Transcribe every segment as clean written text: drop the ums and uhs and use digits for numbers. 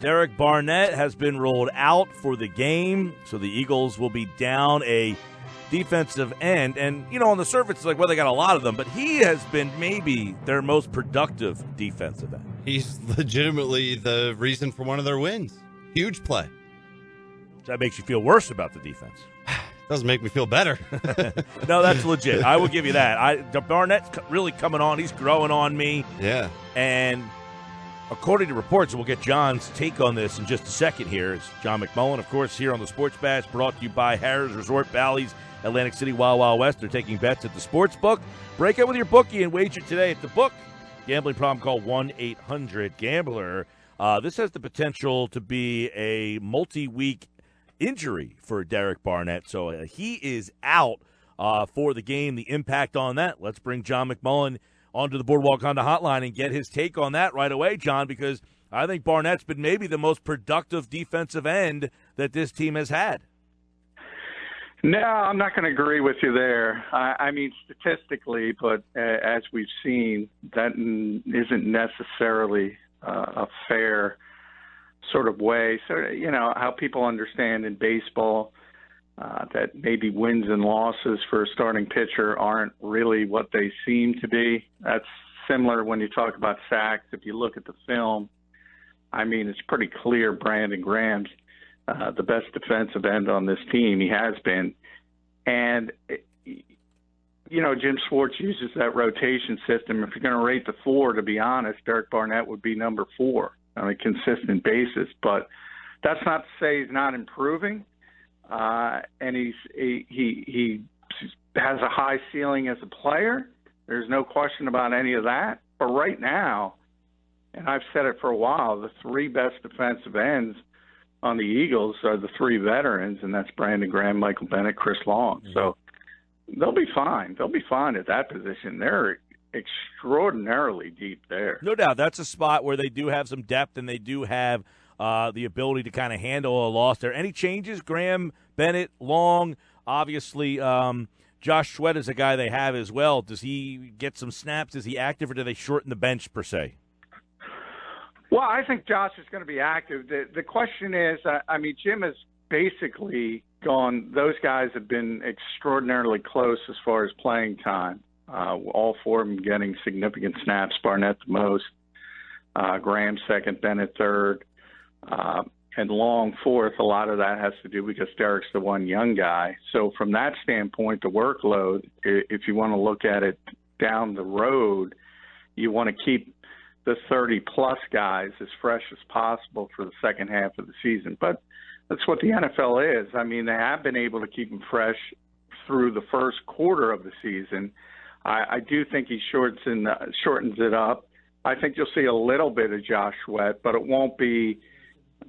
Derek Barnett has been ruled out for the game, so the Eagles will be down a defensive end. And, on the surface, it's like, well, they got a lot of them, but he has been maybe their most productive defensive end. He's legitimately the reason for one of their wins. Huge play. That makes you feel worse about the defense. Doesn't make me feel better. No, that's legit. I will give you that. Barnett's really coming on. He's growing on me. Yeah. And according to reports, we'll get John's take on this in just a second here. It's John McMullen, of course, here on the Sports Bash, brought to you by Harrah's Resort Bally's Atlantic City Wild Wild West. They're taking bets at the sports book. Break it with your bookie and wager today at the book. Gambling problem, call 1-800-GAMBLER. This has the potential to be a multi-week injury for Derek Barnett, so he is out for the game. The impact on that. Let's bring John McMullen onto the Boardwalk Honda hotline and get his take on that right away, John, because I think Barnett's been maybe the most productive defensive end that this team has had. No, I'm not going to agree with you there. I mean, statistically, but as we've seen, that isn't necessarily a fair sort of way. So, how people understand in baseball that maybe wins and losses for a starting pitcher aren't really what they seem to be. That's similar when you talk about sacks. If you look at the film, I mean, it's pretty clear Brandon Graham's the best defensive end on this team. He has been. And, Jim Schwartz uses that rotation system. If you're going to rate the 4, to be honest, Derek Barnett would be number 4 on a consistent basis. But that's not to say he's not improving. And he has a high ceiling as a player. There's no question about any of that. But right now, and I've said it for a while, the 3 best defensive ends on the Eagles are the 3 veterans, and that's Brandon Graham, Michael Bennett, Chris Long. So they'll be fine. They'll be fine at that position. They're extraordinarily deep there. No doubt. That's a spot where they do have some depth, and they do have the ability to kind of handle a loss there. Any changes? Graham, Bennett, Long, obviously Josh Sweat is a guy they have as well. Does he get some snaps? Is he active, or do they shorten the bench per se? Well, I think Josh is going to be active. The question is, Jim has basically gone – those guys have been extraordinarily close as far as playing time. All 4 of them getting significant snaps, Barnett the most, Graham second, Bennett third, and Long fourth. A lot of that has to do because Derek's the one young guy. So from that standpoint, the workload, if you want to look at it down the road, you want to keep the 30-plus guys as fresh as possible for the second half of the season. But that's what the NFL is. I mean, they have been able to keep them fresh through the first quarter of the season. I do think he shortens it up. I think you'll see a little bit of Josh Sweat, but it won't be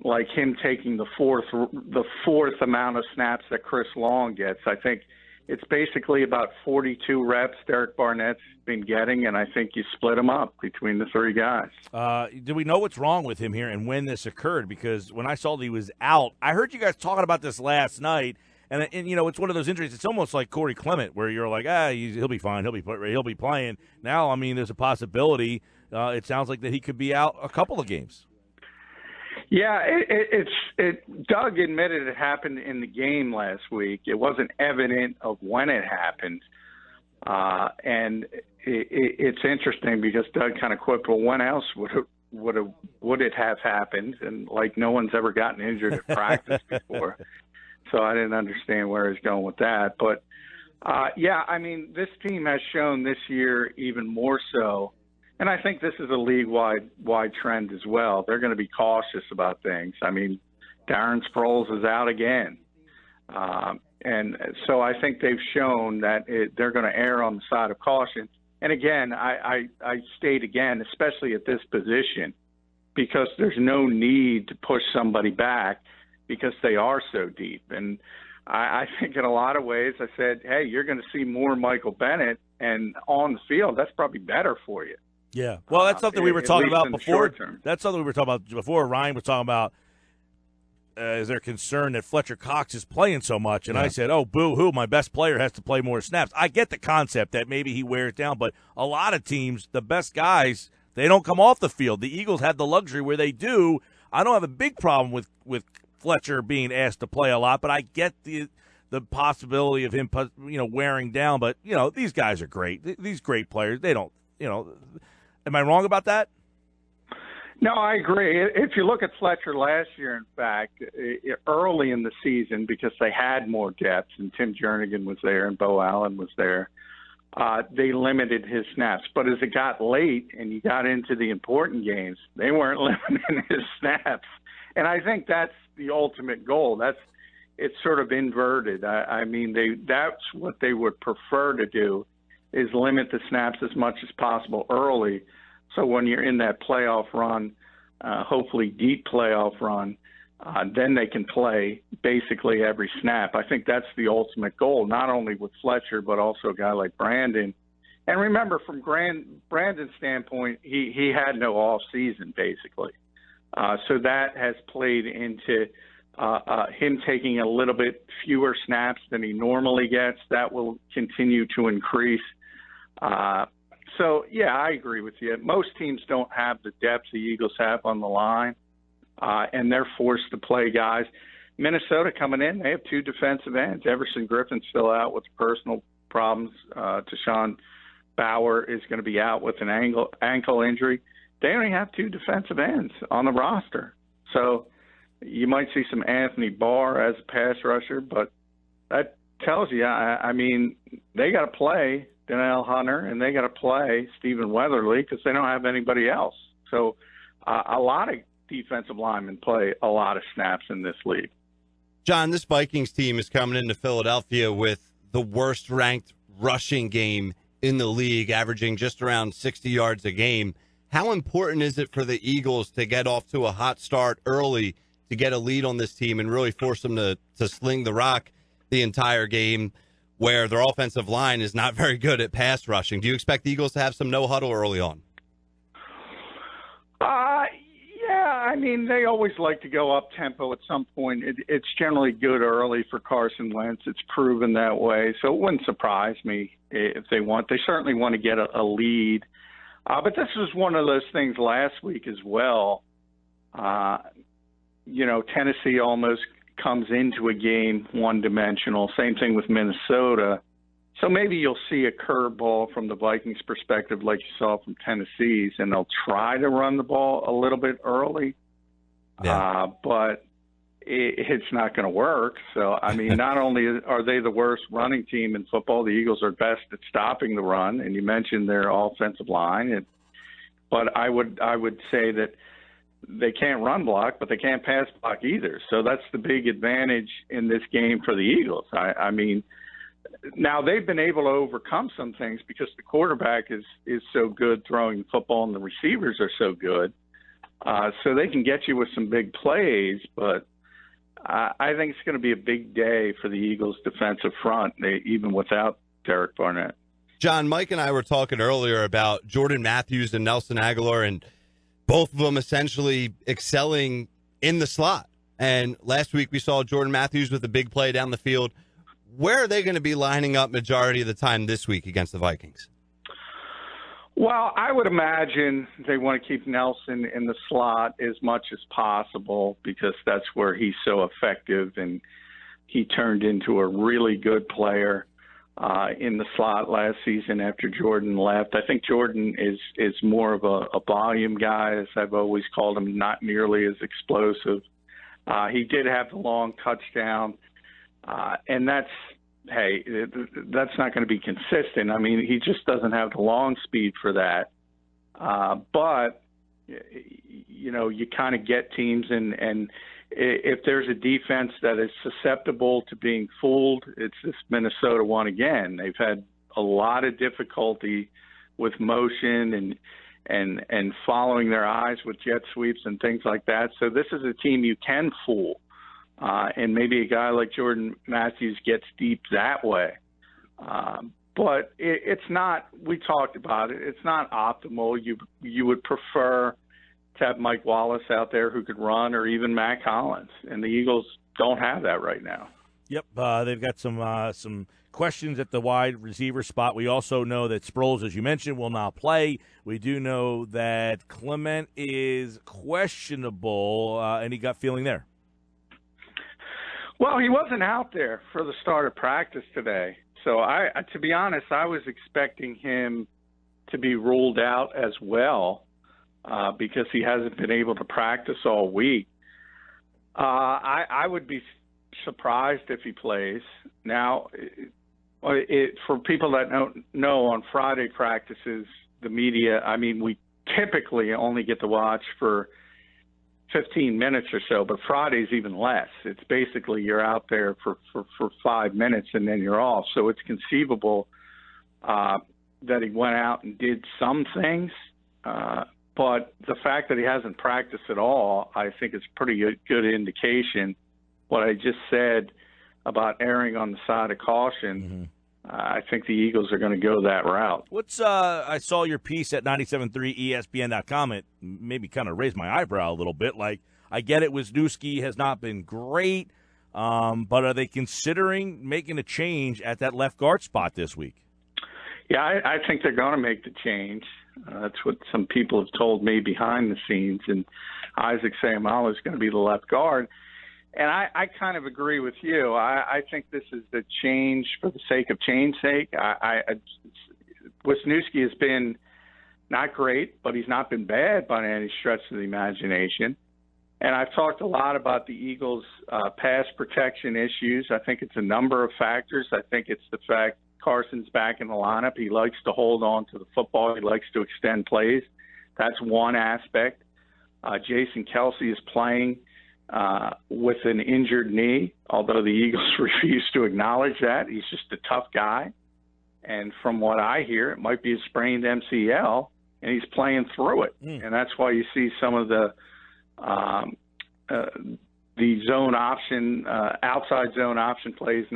like him taking the fourth amount of snaps that Chris Long gets. I think it's basically about 42 reps Derek Barnett's been getting, and I think you split them up between the 3 guys. Do we know what's wrong with him here and when this occurred? Because when I saw that he was out, I heard you guys talking about this last night, and it's one of those injuries. It's almost like Corey Clement, where you're like, he'll be fine, he'll be playing. Now, there's a possibility. It sounds like that he could be out a couple of games. Yeah, Doug admitted it happened in the game last week. It wasn't evident of when it happened. And it's interesting because Doug kind of quipped, well, when else would it have happened? And like no one's ever gotten injured at practice before. So I didn't understand where he's going with that. But, this team has shown this year even more so. And I think this is a league-wide trend as well. They're going to be cautious about things. Darren Sproles is out again. And so I think they've shown that they're going to err on the side of caution. And again, I state again, especially at this position, because there's no need to push somebody back because they are so deep. And I think in a lot of ways I said, hey, you're going to see more Michael Bennett, and on the field, that's probably better for you. Yeah. Well, that's something we were talking about before. That's something we were talking about before. Ryan was talking about is there concern that Fletcher Cox is playing so much? And I said, oh, boo-hoo, my best player has to play more snaps. I get the concept that maybe he wears down, but a lot of teams, the best guys, they don't come off the field. The Eagles have the luxury where they do. I don't have a big problem with Fletcher being asked to play a lot, but I get the possibility of him, wearing down. But, these guys are great. These great players, they don't, am I wrong about that? No, I agree. If you look at Fletcher last year, in fact, early in the season, because they had more depth, and Tim Jernigan was there and Bo Allen was there, they limited his snaps. But as it got late and you got into the important games, they weren't limiting his snaps. And I think that's the ultimate goal. It's sort of inverted. I mean, that's what they would prefer to do, is limit the snaps as much as possible early. So when you're in that playoff run, hopefully deep playoff run, then they can play basically every snap. I think that's the ultimate goal, not only with Fletcher, but also a guy like Brandon. And remember, from Brandon's standpoint, he had no off season, basically. So that has played into him taking a little bit fewer snaps than he normally gets. That will continue to increase. So, yeah, I agree with you. Most teams don't have the depth the Eagles have on the line, and they're forced to play guys. Minnesota coming in, they have two defensive ends. Everson Griffin's still out with personal problems. Deshaun Bauer is going to be out with an ankle injury. They only have two defensive ends on the roster. So you might see some Anthony Barr as a pass rusher, but that tells you, I mean, they got to play Danielle Hunter, and they got to play Stephen Weatherly because they don't have anybody else. So a lot of defensive linemen play a lot of snaps in this league. John, this Vikings team is coming into Philadelphia with the worst-ranked rushing game in the league, averaging just around 60 yards a game. How important is it for the Eagles to get off to a hot start early to get a lead on this team and really force them to sling the rock the entire game, where their offensive line is not very good at pass rushing? Do you expect the Eagles to have some no-huddle early on? Yeah, I mean, they always like to go up-tempo at some point. It's generally good early for Carson Wentz. It's proven that way. So it wouldn't surprise me if they want. They certainly want to get a lead. But this was one of those things last week as well. Tennessee almost comes into a game one-dimensional. Same thing with Minnesota. So maybe you'll see a curveball from the Vikings' perspective like you saw from Tennessee's, and they'll try to run the ball a little bit early. Yeah. But it's not going to work. So, I mean, not only are they the worst running team in football, the Eagles are best at stopping the run, and you mentioned their offensive line. But I would say that they can't run block, but they can't pass block either. So that's the big advantage in this game for the Eagles. I mean, now they've been able to overcome some things because the quarterback is so good throwing the football and the receivers are so good. So they can get you with some big plays, but I think it's going to be a big day for the Eagles' defensive front, even without Derek Barnett. John, Mike and I were talking earlier about Jordan Matthews and Nelson Aguilar, and both of them essentially excelling in the slot. And last week we saw Jordan Matthews with a big play down the field. Where are they going to be lining up majority of the time this week against the Vikings? Well, I would imagine they want to keep Nelson in the slot as much as possible because that's where he's so effective, and he turned into a really good player in the slot last season after Jordan left. I think Jordan is more of a volume guy, as I've always called him, not nearly as explosive. He did have the long touchdown, and that's not going to be consistent. I mean, he just doesn't have the long speed for that. But, you kind of get teams, and if there's a defense that is susceptible to being fooled, it's this Minnesota one again. They've had a lot of difficulty with motion and following their eyes with jet sweeps and things like that. So this is a team you can fool. And maybe a guy like Jordan Matthews gets deep that way. But it's not, we talked about it, it's not optimal. You would prefer to have Mike Wallace out there who could run, or even Matt Collins. And the Eagles don't have that right now. Yep, they've got some questions at the wide receiver spot. We also know that Sproles, as you mentioned, will not play. We do know that Clement is questionable. Any gut feeling there? Well, he wasn't out there for the start of practice today. So, to be honest, I was expecting him to be ruled out as well because he hasn't been able to practice all week. I would be surprised if he plays. Now, for people that don't know, on Friday practices, the media, I mean, we typically only get to watch for 15 minutes or so, but Friday's even less. It's basically you're out there for 5 minutes and then you're off. So it's conceivable that he went out and did some things, but the fact that he hasn't practiced at all, I think it's pretty good indication. What I just said about erring on the side of caution, I think the Eagles are going to go that route. I saw your piece at 97.3 ESPN.com. It maybe kind of raised my eyebrow a little bit. Like, I get it, Wisniewski has not been great, but are they considering making a change at that left guard spot this week? Yeah, I think they're going to make the change. That's what some people have told me behind the scenes, and Isaac Seumalo is going to be the left guard. And I kind of agree with you. I think this is the change for the sake of change's sake. Wisniewski has been not great, but he's not been bad by any stretch of the imagination. And I've talked a lot about the Eagles' pass protection issues. I think it's a number of factors. I think it's the fact Carson's back in the lineup. He likes to hold on to the football. He likes to extend plays. That's one aspect. Jason Kelce is playing with an injured knee, although the Eagles refuse to acknowledge that. He's just a tough guy. And from what I hear, it might be a sprained MCL, and he's playing through it. And that's why you see some of the zone option, outside zone option plays,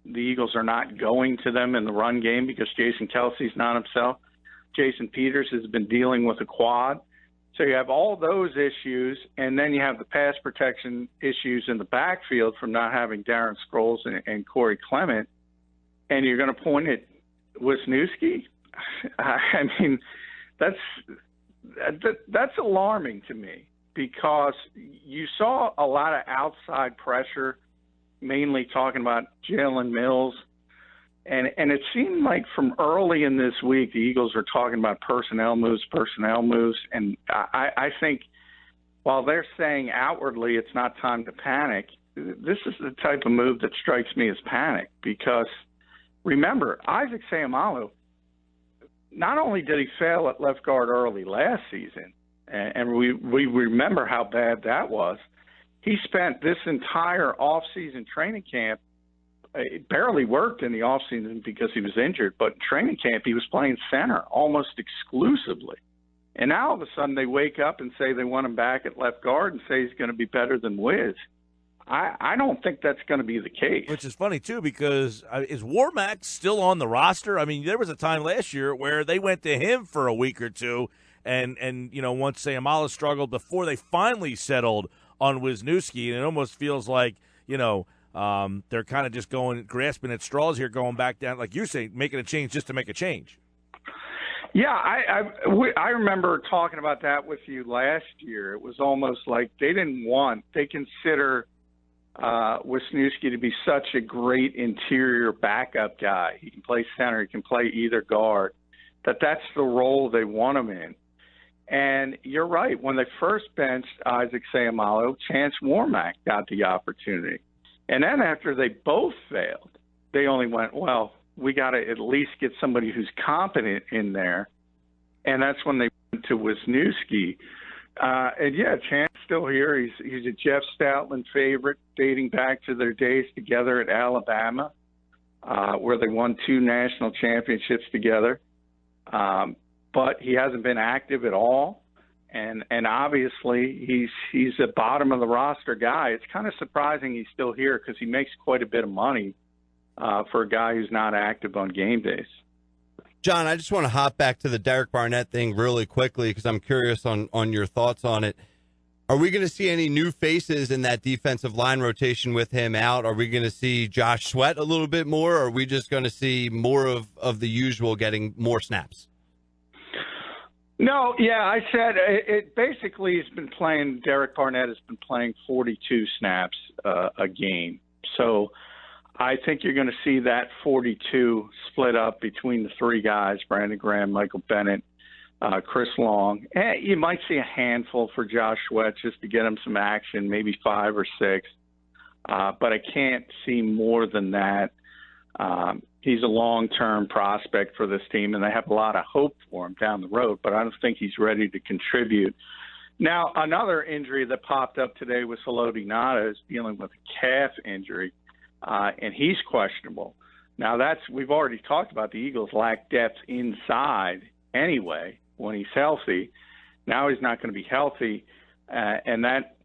the Eagles are not going to them in the run game because Jason Kelce's not himself. Jason Peters has been dealing with a quad. So you have all those issues, and then you have the pass protection issues in the backfield from not having Darren Sproles and Corey Clement, and you're going to point at Wisniewski? I mean, that's alarming to me because you saw a lot of outside pressure, mainly talking about Jalen Mills. And it seemed like from early in this week, the Eagles were talking about personnel moves. And I think while they're saying outwardly it's not time to panic, this is the type of move that strikes me as panic because, remember, Isaac Seumalo, not only did he fail at left guard early last season, and we remember how bad that was, he spent this entire offseason training camp. It barely worked in the offseason because he was injured, but in training camp he was playing center almost exclusively. And now all of a sudden they wake up and say they want him back at left guard and say he's going to be better than Wiz. I don't think that's going to be the case. Which is funny, too, because is Warmack still on the roster? I mean, there was a time last year where they went to him for a week or two, and you know, once Seumalo struggled before they finally settled on Wisniewski, and it almost feels like, you know, they're kind of just grasping at straws here, going back down, like you say, making a change just to make a change. Yeah, I remember talking about that with you last year. It was almost like they consider Wisniewski to be such a great interior backup guy. He can play center, he can play either guard, that's the role they want him in. And you're right, when they first benched Isaac Seumalo, Chance Warmack got the opportunity. And then after they both failed, they only went, well, we got to at least get somebody who's competent in there. And that's when they went to Wisniewski. And, yeah, Chance still here. He's a Jeff Stoutland favorite dating back to their days together at Alabama, where they won 2 national championships together. But he hasn't been active at all. And obviously he's a bottom of the roster guy. It's kind of surprising he's still here because he makes quite a bit of money for a guy who's not active on game days. John, I just want to hop back to the Derek Barnett thing really quickly because I'm curious on your thoughts on it. Are we going to see any new faces in that defensive line rotation with him out? Are we going to see Josh Sweat a little bit more, or are we just going to see more of the usual getting more snaps? No, yeah, I said it basically has been playing, Derek Barnett has been playing 42 snaps a game. So I think you're going to see that 42 split up between the three guys, Brandon Graham, Michael Bennett, Chris Long. You might see a handful for Josh Sweat just to get him some action, maybe 5 or 6. But I can't see more than that. He's a long-term prospect for this team, and they have a lot of hope for him down the road, but I don't think he's ready to contribute. Now, another injury that popped up today was Haloti Ngata is dealing with a calf injury, and he's questionable. Now, we've already talked about the Eagles lack depth inside anyway when he's healthy. Now he's not going to be healthy, and that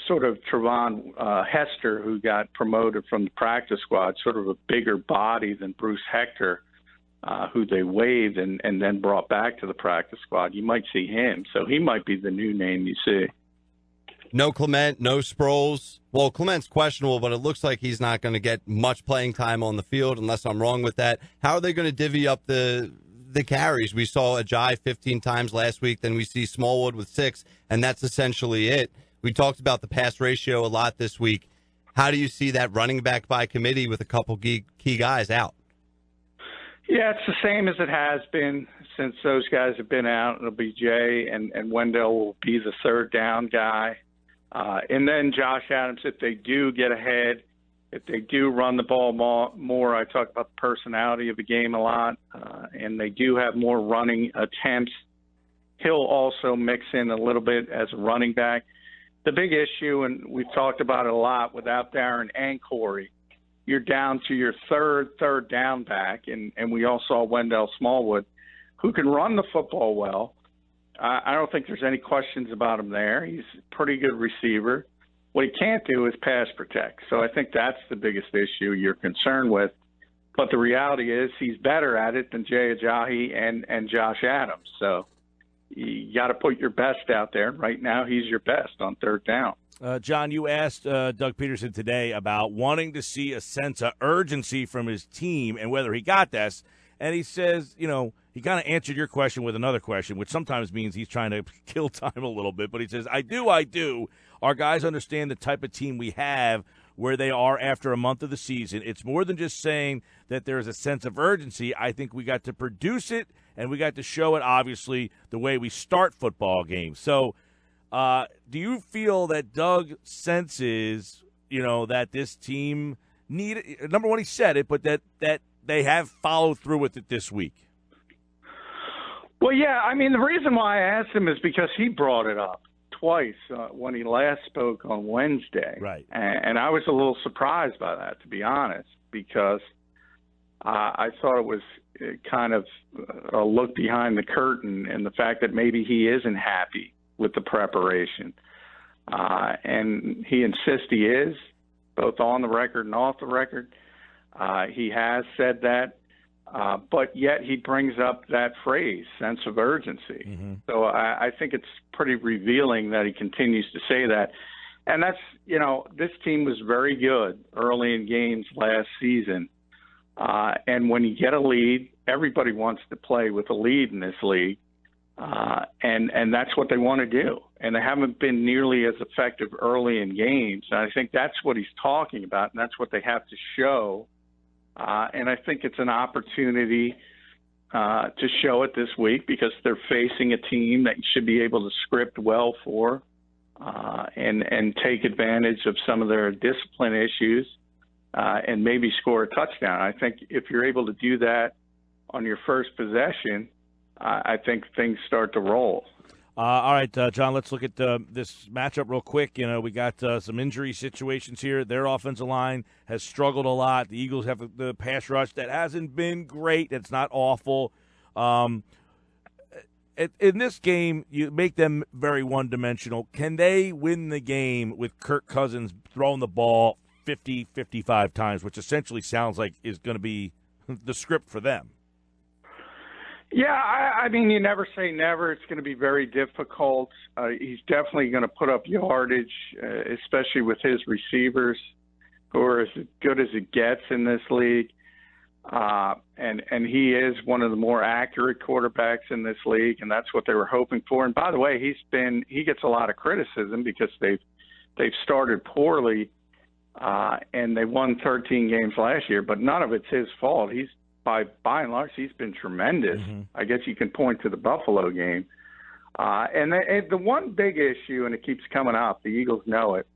sort of Trevon Hester, who got promoted from the practice squad, sort of a bigger body than Bruce Hector, who they waived and then brought back to the practice squad. You might see him, so he might be the new name you see. No Clement, no Sproles. Well, Clement's questionable, but it looks like he's not going to get much playing time on the field unless I'm wrong with that. How are they going to divvy up the carries? We saw Ajayi 15 times last week, then we see Smallwood with 6, and that's essentially it. We talked about the pass ratio a lot this week. How do you see that running back by committee with a couple key guys out? Yeah, it's the same as it has been since those guys have been out. It'll be Jay and Wendell will be the third down guy. And then Josh Adams, if they do get ahead, if they do run the ball more, I talk about the personality of the game a lot, and they do have more running attempts, he'll also mix in a little bit as a running back. The big issue, and we've talked about it a lot, without Darren and Corey, you're down to your third down back, and we all saw Wendell Smallwood, who can run the football well. I don't think there's any questions about him there. He's a pretty good receiver. What he can't do is pass protect. So I think that's the biggest issue you're concerned with. But the reality is he's better at it than Jay Ajayi and Josh Adams. So you got to put your best out there. Right now, he's your best on third down. John, you asked Doug Peterson today about wanting to see a sense of urgency from his team and whether he got this. And he says, he kind of answered your question with another question, which sometimes means he's trying to kill time a little bit. But he says, I do. Our guys understand the type of team we have, where they are after a month of the season. It's more than just saying that there's a sense of urgency. I think we got to produce it, and we got to show it, obviously, the way we start football games. So do you feel that Doug senses, that this team number one, he said it, but that they have followed through with it this week? Well, yeah. I mean, the reason why I asked him is because he brought it up twice when he last spoke on Wednesday. Right. And I was a little surprised by that, to be honest, because I thought it was kind of a look behind the curtain and the fact that maybe he isn't happy with the preparation. And he insists he is, both on the record and off the record. He has said that. But yet he brings up that phrase, sense of urgency. Mm-hmm. So I think it's pretty revealing that he continues to say that. And that's, this team was very good early in games last season. And when you get a lead, everybody wants to play with a lead in this league. And that's what they want to do. And they haven't been nearly as effective early in games. And I think that's what he's talking about, and that's what they have to show. And I think it's an opportunity to show it this week because they're facing a team that you should be able to script well for and take advantage of some of their discipline issues and maybe score a touchdown. I think if you're able to do that on your first possession, I think things start to roll. All right, John, let's look at this matchup real quick. We got some injury situations here. Their offensive line has struggled a lot. The Eagles have the pass rush that hasn't been great. It's not awful. In this game, you make them very one-dimensional. Can they win the game with Kirk Cousins throwing the ball 50, 55 times, which essentially sounds like is going to be the script for them? Yeah, I mean, you never say never. It's going to be very difficult. He's definitely going to put up yardage, especially with his receivers, who are as good as it gets in this league. And he is one of the more accurate quarterbacks in this league, and that's what they were hoping for. And by the way, he gets a lot of criticism because they've started poorly, and they won 13 games last year, but none of it's his fault. By and large, he's been tremendous. Mm-hmm. I guess you can point to the Buffalo game. And the one big issue, and it keeps coming up, the Eagles know it,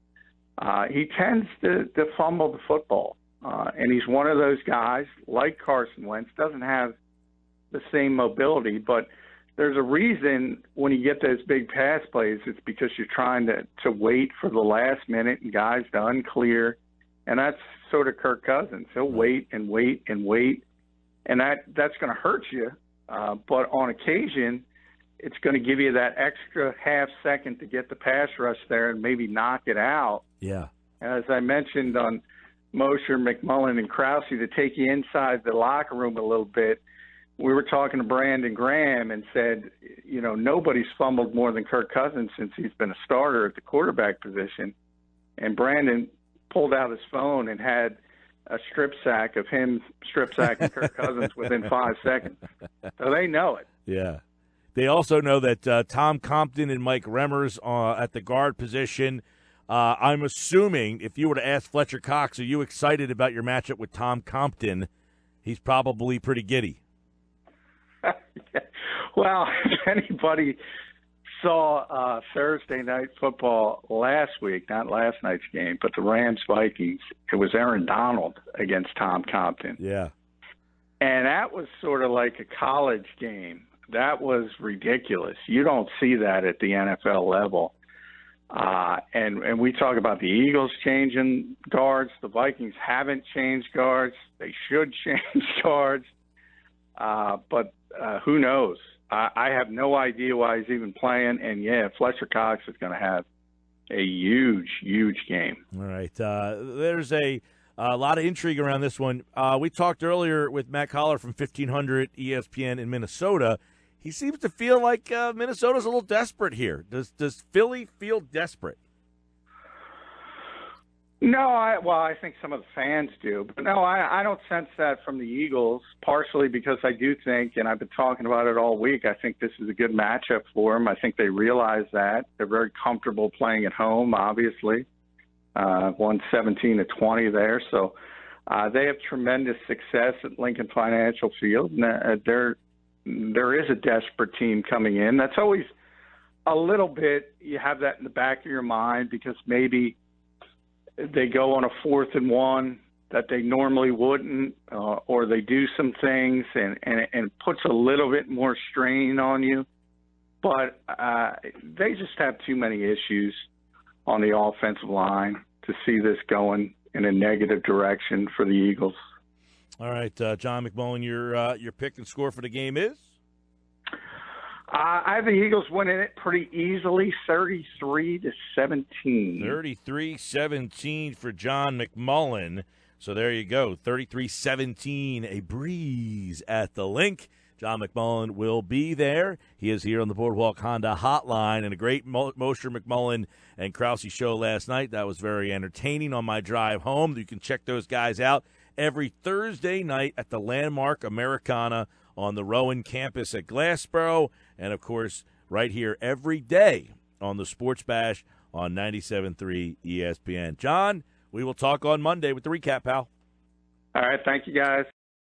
he tends to fumble the football. And he's one of those guys, like Carson Wentz, doesn't have the same mobility, but there's a reason when you get those big pass plays, it's because you're trying to wait for the last minute and guys to unclear. And that's sort of Kirk Cousins. He'll wait and wait and wait. And that's going to hurt you, but on occasion, it's going to give you that extra half second to get the pass rush there and maybe knock it out. Yeah. As I mentioned on Mosher, McMullen, and Krause, to take you inside the locker room a little bit, we were talking to Brandon Graham and said, nobody's fumbled more than Kirk Cousins since he's been a starter at the quarterback position. And Brandon pulled out his phone and had a strip sack of him strip sacking Kirk Cousins within 5 seconds. So they know it. Yeah. They also know that Tom Compton and Mike Remmers at the guard position. I'm assuming if you were to ask Fletcher Cox, are you excited about your matchup with Tom Compton? He's probably pretty giddy. Well, if anybody saw Thursday night football last week, not last night's game, but the Rams-Vikings, it was Aaron Donald against Tom Compton. Yeah. And that was sort of like a college game. That was ridiculous. You don't see that at the NFL level. And we talk about the Eagles changing guards. The Vikings haven't changed guards. They should change guards. But who knows? I have no idea why he's even playing. And, yeah, Fletcher Cox is going to have a huge, huge game. All right. There's a lot of intrigue around this one. We talked earlier with Matt Collar from 1500 ESPN in Minnesota. He seems to feel like Minnesota's a little desperate here. Does Philly feel desperate? No, I think some of the fans do. But, no, I don't sense that from the Eagles, partially because I do think, and I've been talking about it all week, I think this is a good matchup for them. I think they realize that. They're very comfortable playing at home, obviously. Won 17-20 there. So they have tremendous success at Lincoln Financial Field. And there is a desperate team coming in. That's always a little bit, you have that in the back of your mind because maybe they go on a 4th and 1 that they normally wouldn't, or they do some things and puts a little bit more strain on you. But they just have too many issues on the offensive line to see this going in a negative direction for the Eagles. All right, John McMullen, your pick and score for the game is? I have the Eagles winning it pretty easily, 33-17. 33-17 for John McMullen. So there you go, 33-17, a breeze at the link. John McMullen will be there. He is here on the Boardwalk Honda Hotline, and a great Mosher, McMullen, and Krause show last night. That was very entertaining on my drive home. You can check those guys out every Thursday night at the Landmark Americana on the Rowan campus at Glassboro, and, of course, right here every day on the Sports Bash on 97.3 ESPN. John, we will talk on Monday with the recap, pal. All right, thank you, guys.